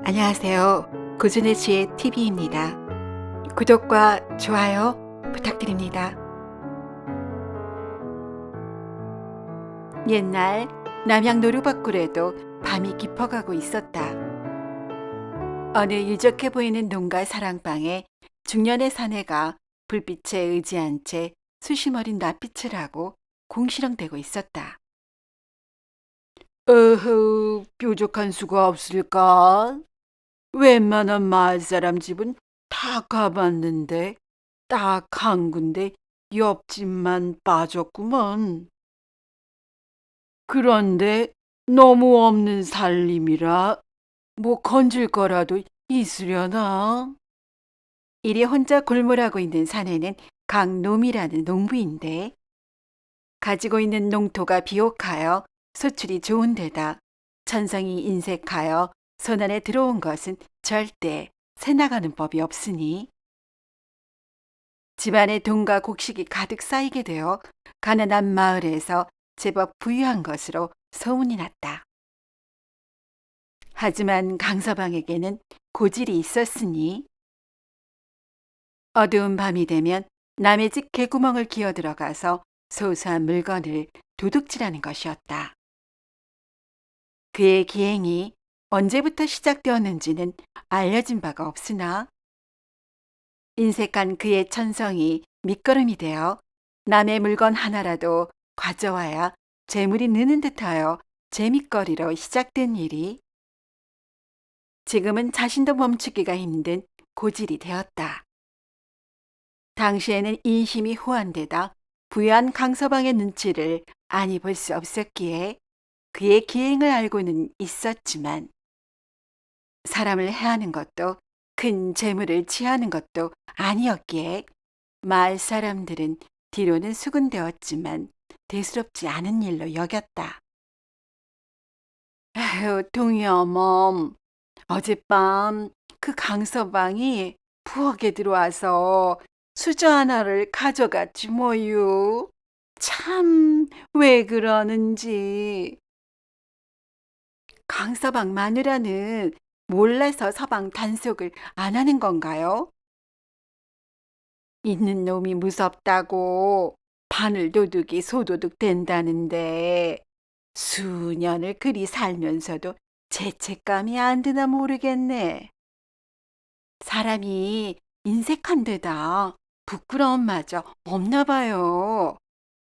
안녕하세요. 고준혜 씨의 TV입니다. 구독과 좋아요 부탁드립니다. 옛날 남양 노루밭굴에도 밤이 깊어가고 있었다. 어느 유적해 보이는 농가 사랑방에 중년의 사내가 불빛에 의지한 채 수심 어린 낯빛을 하고 궁시렁대고 있었다. 어허, 뾰족한 수가 없을까? 웬만한 마을 사람 집은 다 가봤는데 딱 한 군데 옆집만 빠졌구먼. 그런데 너무 없는 살림이라 뭐 건질 거라도 있으려나? 이리 혼자 골몰하고 있는 사내는 강놈이라는 농부인데 가지고 있는 농토가 비옥하여 소출이 좋은 데다 천성이 인색하여 손 안에 들어온 것은 절대 새나가는 법이 없으니 집안에 돈과 곡식이 가득 쌓이게 되어 가난한 마을에서 제법 부유한 것으로 소문이 났다. 하지만 강서방에게는 고질이 있었으니 어두운 밤이 되면 남의 집 개구멍을 기어 들어가서 소소한 물건을 도둑질하는 것이었다. 그의 기행이 언제부터 시작되었는지는 알려진 바가 없으나 인색한 그의 천성이 밑거름이 되어 남의 물건 하나라도 가져와야 재물이 느는 듯하여 재밌거리로 시작된 일이 지금은 자신도 멈추기가 힘든 고질이 되었다. 당시에는 인심이 호환되다 부유한 강서방의 눈치를 아니 볼 수 없었기에 그의 기행을 알고는 있었지만 사람을 해하는 것도 큰 재물을 취하는 것도 아니었기에 마을 사람들은 뒤로는 수군되었지만 대수롭지 않은 일로 여겼다. 에휴, 동이어멈, 어젯밤 그 강서방이 부엌에 들어와서 수저 하나를 가져갔지 뭐유. 참 왜 그러는지. 강서방 마누라는 몰라서 서방 단속을 안 하는 건가요? 있는 놈이 무섭다고 바늘 도둑이 소도둑 된다는데 수년을 그리 살면서도 죄책감이 안 드나 모르겠네. 사람이 인색한 데다 부끄러움마저 없나 봐요.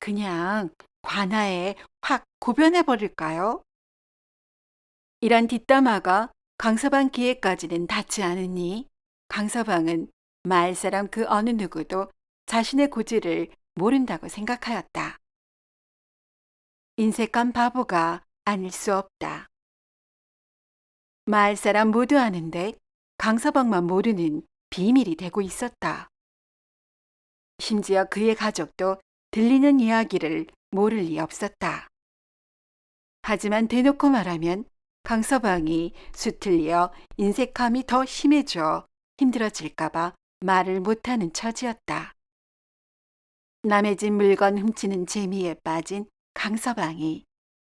그냥 관아에 확 고변해 버릴까요? 이런 뒷담화가 강서방 귀에까지는 닿지 않으니 강서방은 마을 사람 그 어느 누구도 자신의 고지를 모른다고 생각하였다. 인색한 바보가 아닐 수 없다. 마을 사람 모두 아는데 강서방만 모르는 비밀이 되고 있었다. 심지어 그의 가족도 들리는 이야기를 모를 리 없었다. 하지만 대놓고 말하면 강서방이 수틀리어 인색함이 더 심해져 힘들어질까봐 말을 못하는 처지였다. 남의 집 물건 훔치는 재미에 빠진 강서방이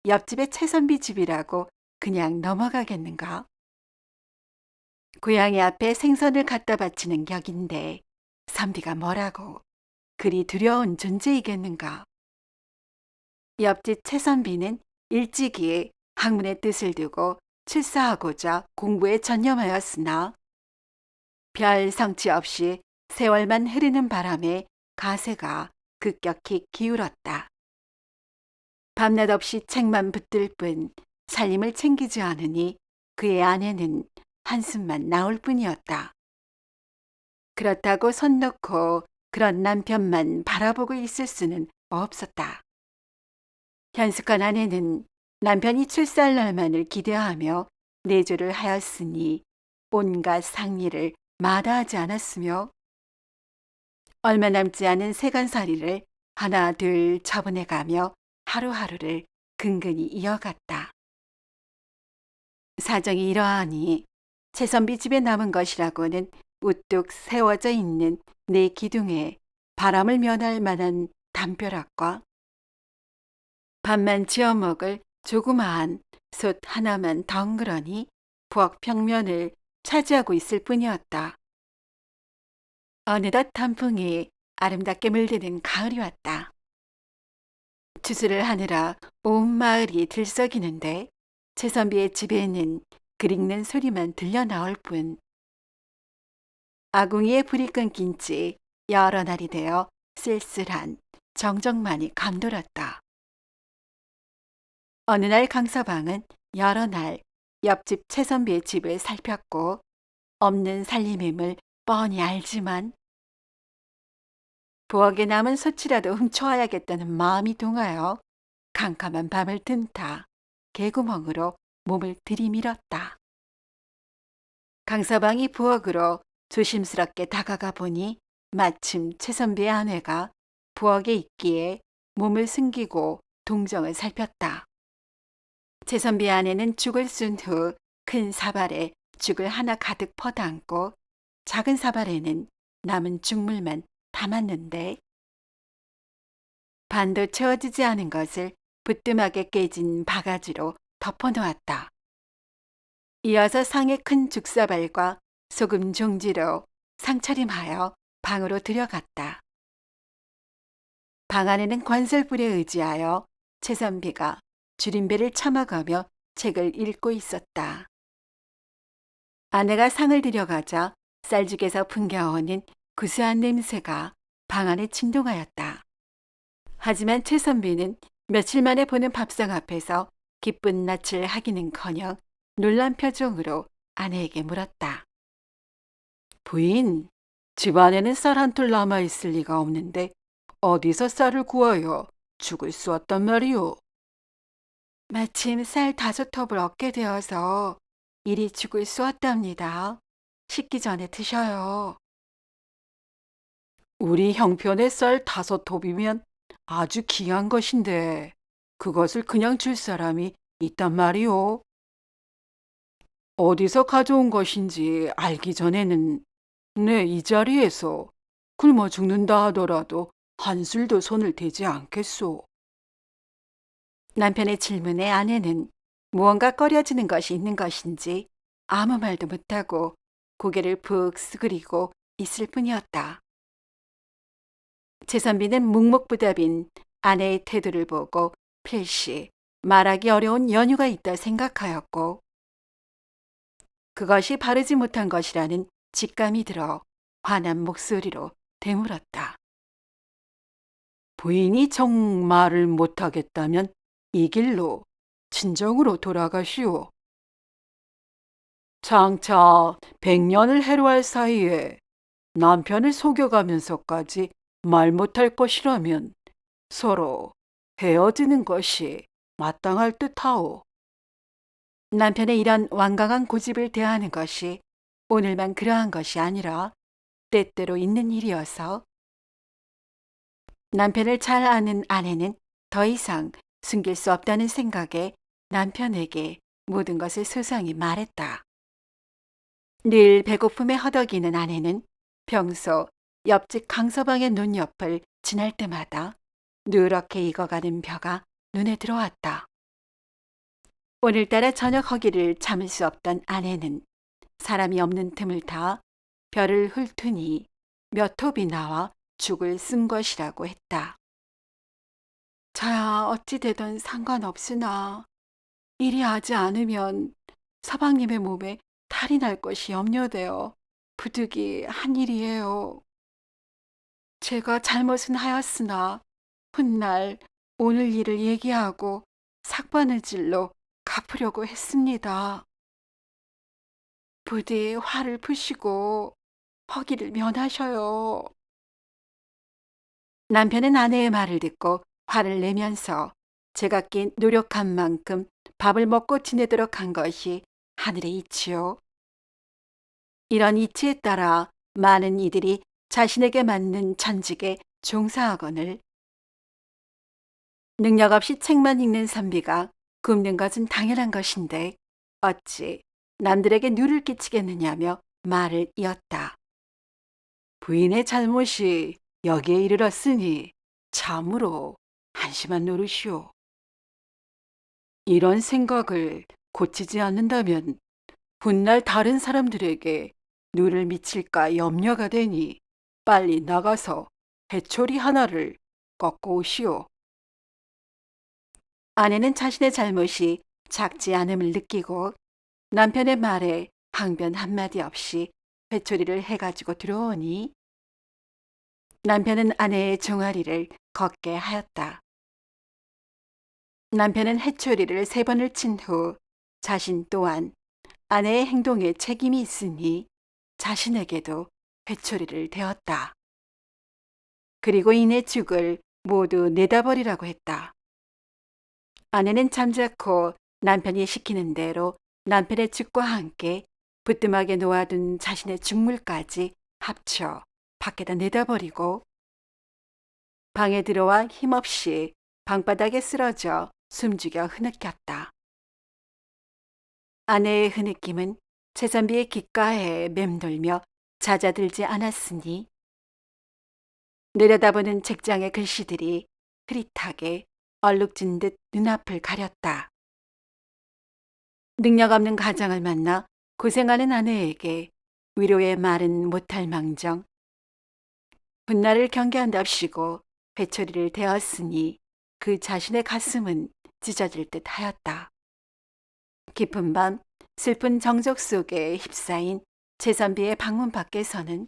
옆집의 최선비 집이라고 그냥 넘어가겠는가? 고양이 앞에 생선을 갖다 바치는 격인데 선비가 뭐라고 그리 두려운 존재이겠는가? 옆집 최선비는 일찍이 학문의 뜻을 두고 출사하고자 공부에 전념하였으나 별 성취 없이 세월만 흐르는 바람에 가세가 급격히 기울었다. 밤낮 없이 책만 붙들 뿐 살림을 챙기지 않으니 그의 아내는 한숨만 나올 뿐이었다. 그렇다고 손 놓고 그런 남편만 바라보고 있을 수는 없었다. 현숙한 아내는 남편이 출세할 날만을 기대하며 내조를 하였으니 온갖 상의를 마다하지 않았으며 얼마 남지 않은 세간살이를 하나 둘 처분해가며 하루하루를 근근히 이어갔다. 사정이 이러하니 최선비 집에 남은 것이라고는 우뚝 세워져 있는 내 기둥에 바람을 면할 만한 담벼락과 밥만 지어 먹을 조그마한 솥 하나만 덩그러니 부엌 벽면을 차지하고 있을 뿐이었다. 어느덧 단풍이 아름답게 물드는 가을이 왔다. 추수를 하느라 온 마을이 들썩이는데 최선비의 집에는 글 읽는 소리만 들려 나올 뿐. 아궁이에 불이 끊긴 지 여러 날이 되어 쓸쓸한 정적만이 감돌았다. 어느 날 강서방은 여러 날 옆집 최선비의 집을 살폈고 없는 살림임을 뻔히 알지만 부엌에 남은 소치라도 훔쳐와야겠다는 마음이 동하여 캄캄한 밤을 틈타 개구멍으로 몸을 들이밀었다. 강서방이 부엌으로 조심스럽게 다가가 보니 마침 최선비의 아내가 부엌에 있기에 몸을 숨기고 동정을 살폈다. 최선비의 아내는 죽을 쓴 후 큰 사발에 죽을 하나 가득 퍼담고 작은 사발에는 남은 죽물만 담았는데 반도 채워지지 않은 것을 부뚜막에 깨진 바가지로 덮어놓았다. 이어서 상에 큰 죽사발과 소금 종지로 상차림하여 방으로 들여갔다. 방 안에는 관설불에 의지하여 최선비가 줄임배를 처먹으며 책을 읽고 있었다. 아내가 상을 들여가자 쌀죽에서 풍겨오는 구수한 냄새가 방 안에 진동하였다. 하지만 최선비는 며칠 만에 보는 밥상 앞에서 기쁜 낯을 하기는커녕 놀란 표정으로 아내에게 물었다. 부인, 집안에는 쌀 한 톨 남아있을 리가 없는데 어디서 쌀을 구하여 죽을 쏘았단 말이오? 마침 쌀 5톱을 얻게 되어서 이리 죽을 쏘았답니다. 식기 전에 드셔요. 우리 형편의 쌀 5톱이면 아주 귀한 것인데 그것을 그냥 줄 사람이 있단 말이오. 어디서 가져온 것인지 알기 전에는 내 이 자리에서 굶어 죽는다 하더라도 한술도 손을 대지 않겠소. 남편의 질문에 아내는 무언가 꺼려지는 것이 있는 것인지 아무 말도 못하고 고개를 푹 쓰그리고 있을 뿐이었다. 최선비는 묵묵부답인 아내의 태도를 보고 필시 말하기 어려운 연유가 있다 생각하였고 그것이 바르지 못한 것이라는 직감이 들어 화난 목소리로 되물었다. 부인이 정말을 못하겠다면 이 길로 친정으로 돌아가시오. 장차 100년을 해로할 사이에 남편을 속여가면서까지 말 못할 것이라면 서로 헤어지는 것이 마땅할 듯하오. 남편의 이런 완강한 고집을 대하는 것이 오늘만 그러한 것이 아니라 때때로 있는 일이어서 남편을 잘 아는 아내는 더 이상 숨길 수 없다는 생각에 남편에게 모든 것을 소상히 말했다. 늘 배고픔에 허덕이는 아내는 평소 옆집 강서방의 눈 옆을 지날 때마다 누렇게 익어가는 벼가 눈에 들어왔다. 오늘따라 저녁 허기를 참을 수 없던 아내는 사람이 없는 틈을 타 벼를 훑으니 몇 톱이 나와 죽을 쓴 것이라고 했다. 저야 어찌 되든 상관없으나 이리 하지 않으면 서방님의 몸에 탈이 날 것이 염려되어 부득이 한 일이에요. 제가 잘못은 하였으나 훗날 오늘 일을 얘기하고 삭바느질로 갚으려고 했습니다. 부디 화를 푸시고 허기를 면하셔요. 남편은 아내의 말을 듣고 화를 내면서 제각기 노력한 만큼 밥을 먹고 지내도록 한 것이 하늘의 이치요. 이런 이치에 따라 많은 이들이 자신에게 맞는 전직에 종사하거늘 능력 없이 책만 읽는 선비가 굶는 것은 당연한 것인데 어찌 남들에게 누를 끼치겠느냐며 말을 이었다. 부인의 잘못이 여기에 이르렀으니 참으로 한심한 노릇이오. 이런 생각을 고치지 않는다면 훗날 다른 사람들에게 누를 미칠까 염려가 되니 빨리 나가서 해초리 하나를 꺾어 오시오. 아내는 자신의 잘못이 작지 않음을 느끼고 남편의 말에 항변 한마디 없이 회초리를 해가지고 들어오니 남편은 아내의 종아리를 걷게 하였다. 남편은 해초리를 3번을 친 후 자신 또한 아내의 행동에 책임이 있으니 자신에게도 회초리를 대었다. 그리고 이내 죽을 모두 내다버리라고 했다. 아내는 잠자코 남편이 시키는 대로 남편의 죽과 함께 부뚜막에 놓아둔 자신의 죽물까지 합쳐 밖에다 내다버리고 방에 들어와 힘없이 방바닥에 쓰러져 숨죽여 흐느꼈다. 아내의 흐느낌은 최선비의 귓가에 맴돌며 잦아들지 않았으니 내려다보는 책장의 글씨들이 흐릿하게 얼룩진 듯 눈앞을 가렸다. 능력 없는 가장을 만나 고생하는 아내에게 위로의 말은 못할 망정 훗날을 경계한답시고 회초리를 대었으니 그 자신의 가슴은 찢어질 듯 하였다. 깊은 밤 슬픈 정적 속에 휩싸인 최선비의 방문 밖에서는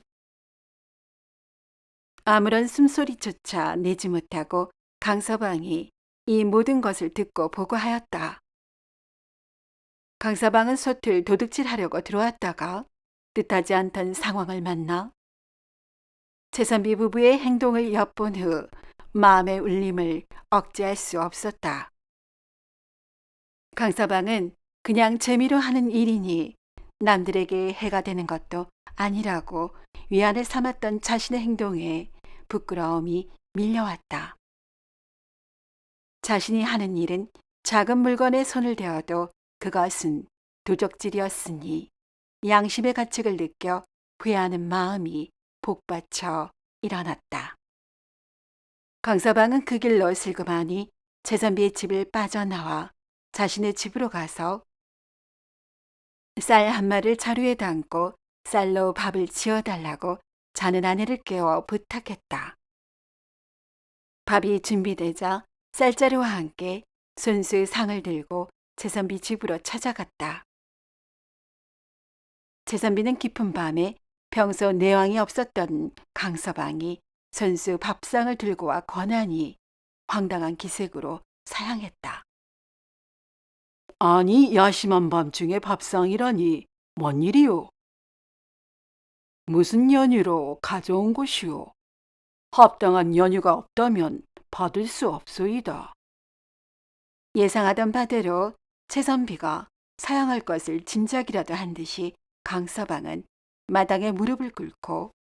아무런 숨소리조차 내지 못하고 강서방이 이 모든 것을 듣고 보고하였다. 강서방은 솥을 도둑질하려고 들어왔다가 뜻하지 않던 상황을 만나 최선비 부부의 행동을 엿본 후 마음의 울림을 억제할 수 없었다. 강서방은 그냥 재미로 하는 일이니 남들에게 해가 되는 것도 아니라고 위안을 삼았던 자신의 행동에 부끄러움이 밀려왔다. 자신이 하는 일은 작은 물건에 손을 대어도 그것은 도적질이었으니 양심의 가책을 느껴 후회하는 마음이 복받쳐 일어났다. 강서방은 그 길로 슬그머니 최선비의 집을 빠져나와 자신의 집으로 가서 쌀 한 마리를 자루에 담고 쌀로 밥을 지어달라고 자는 아내를 깨워 부탁했다. 밥이 준비되자 쌀자루와 함께 손수 상을 들고 최선비 집으로 찾아갔다. 최선비는 깊은 밤에 평소 내왕이 없었던 강서방이 손수 밥상을 들고 와 권하니 황당한 기색으로 사양했다. 아니 야심한 밤중에 밥상이라니 뭔 일이오? 무슨 연유로 가져온 것이오? 합당한 연유가 없다면 받을 수 없소이다. 예상하던 바대로 최선비가 사양할 것을 짐작이라도 한 듯이 강서방은 마당에 무릎을 꿇고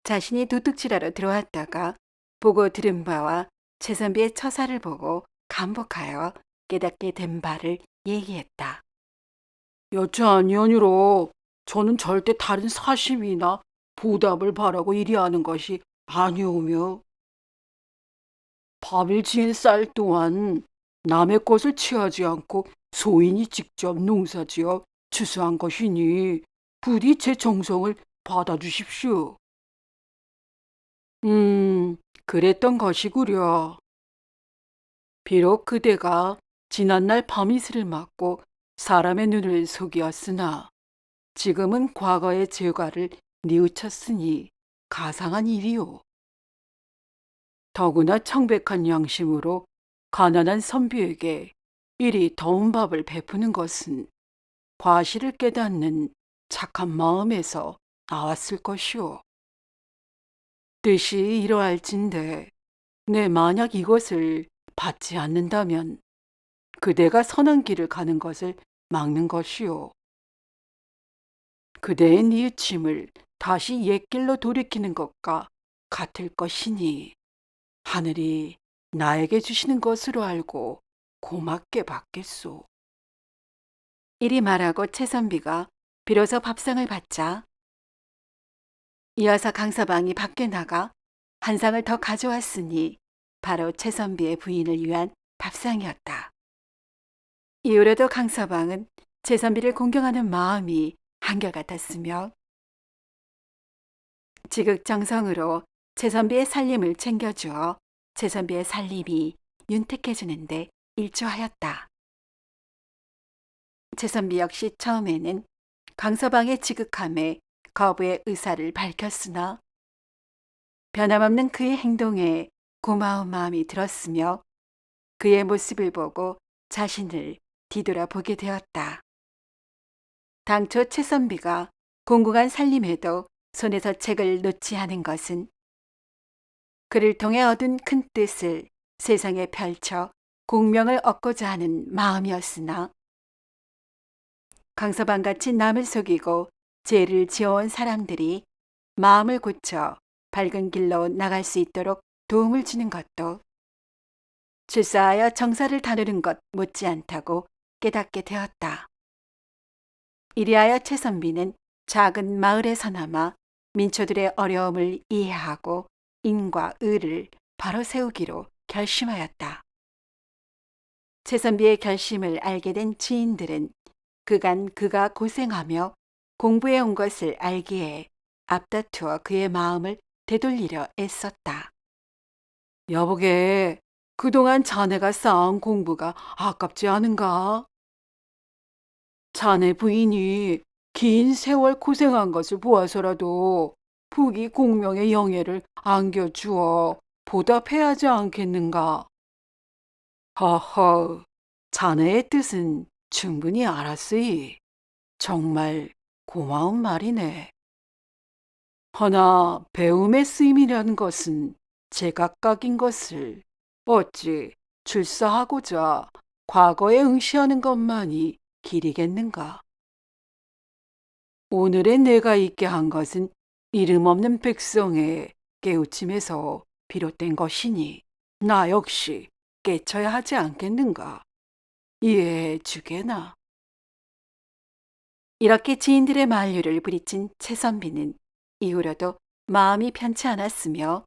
자신이 도둑질하러 들어왔다가 보고 들은 바와 최선비의 처사를 보고 감복하여 깨닫게 된 바를 얘기했다. 여차한 연유로 저는 절대 다른 사심이나 보답을 바라고 이리 하는 것이 아니오며 밥을 지은 쌀 또한 남의 것을 취하지 않고 소인이 직접 농사지어 추수한 것이니 부디 제 정성을 받아주십시오. 그랬던 것이구려. 비록 그대가 지난날 밤이슬을 맞고 사람의 눈을 속이었으나 지금은 과거의 죄과를 뉘우쳤으니 가상한 일이오. 더구나 청백한 양심으로 가난한 선비에게 이리 더운 밥을 베푸는 것은 과실을 깨닫는 착한 마음에서 나왔을 것이오. 뜻이 이러할진대 내 만약 이것을 받지 않는다면 그대가 선한 길을 가는 것을 막는 것이오. 그대의 뉘우침을 다시 옛길로 돌이키는 것과 같을 것이니 하늘이 나에게 주시는 것으로 알고 고맙게 받겠소. 이리 말하고 최선비가 비로소 밥상을 받자 이어서 강서방이 밖에 나가 한 상을 더 가져왔으니 바로 최선비의 부인을 위한 밥상이었다. 이후로도 강서방은 최선비를 공경하는 마음이 한결같았으며 지극정성으로 최선비의 살림을 챙겨주어 최선비의 살림이 윤택해지는데 일조하였다. 최선비 역시 처음에는 강서방의 지극함에 거부의 의사를 밝혔으나 변함없는 그의 행동에 고마운 마음이 들었으며 그의 모습을 보고 자신을 뒤돌아보게 되었다. 당초 최선비가 공공한 살림에도 손에서 책을 놓지 않은 것은 그를 통해 얻은 큰 뜻을 세상에 펼쳐 공명을 얻고자 하는 마음이었으나 강서방같이 남을 속이고 죄를 지어온 사람들이 마음을 고쳐 밝은 길로 나갈 수 있도록 도움을 주는 것도 출사하여 정사를 다루는 것 못지않다고 깨닫게 되었다. 이리하여 최선비는 작은 마을에서나마 민초들의 어려움을 이해하고 인과 의를 바로 세우기로 결심하였다. 최선비의 결심을 알게 된 지인들은 그간 그가 고생하며 공부해 온 것을 알기에 앞다투어 그의 마음을 되돌리려 애썼다. 여보게, 그동안 자네가 쌓은 공부가 아깝지 않은가? 자네 부인이 긴 세월 고생한 것을 보아서라도 부귀 공명의 영예를 안겨주어 보답해야 하지 않겠는가? 허허, 자네의 뜻은 충분히 알았으이. 정말 고마운 말이네. 허나 배움의 쓰임이라는 것은 제각각인 것을 어찌 출사하고자 과거에 응시하는 것만이 길이겠는가? 오늘의 내가 있게 한 것은 이름 없는 백성의 깨우침에서 비롯된 것이니 나 역시 깨쳐야 하지 않겠는가? 이해해 주게나. 이렇게 지인들의 만류를 부리친 최선비는 이후로도 마음이 편치 않았으며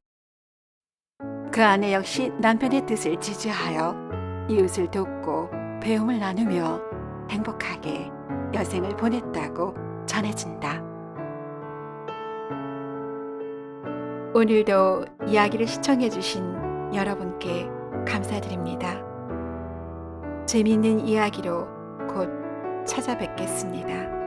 그 아내 역시 남편의 뜻을 지지하여 이웃을 돕고 배움을 나누며 행복하게 여생을 보냈다고 전해진다. 오늘도 이야기를 시청해 주신 여러분께 감사드립니다. 재미있는 이야기로 곧 찾아뵙겠습니다.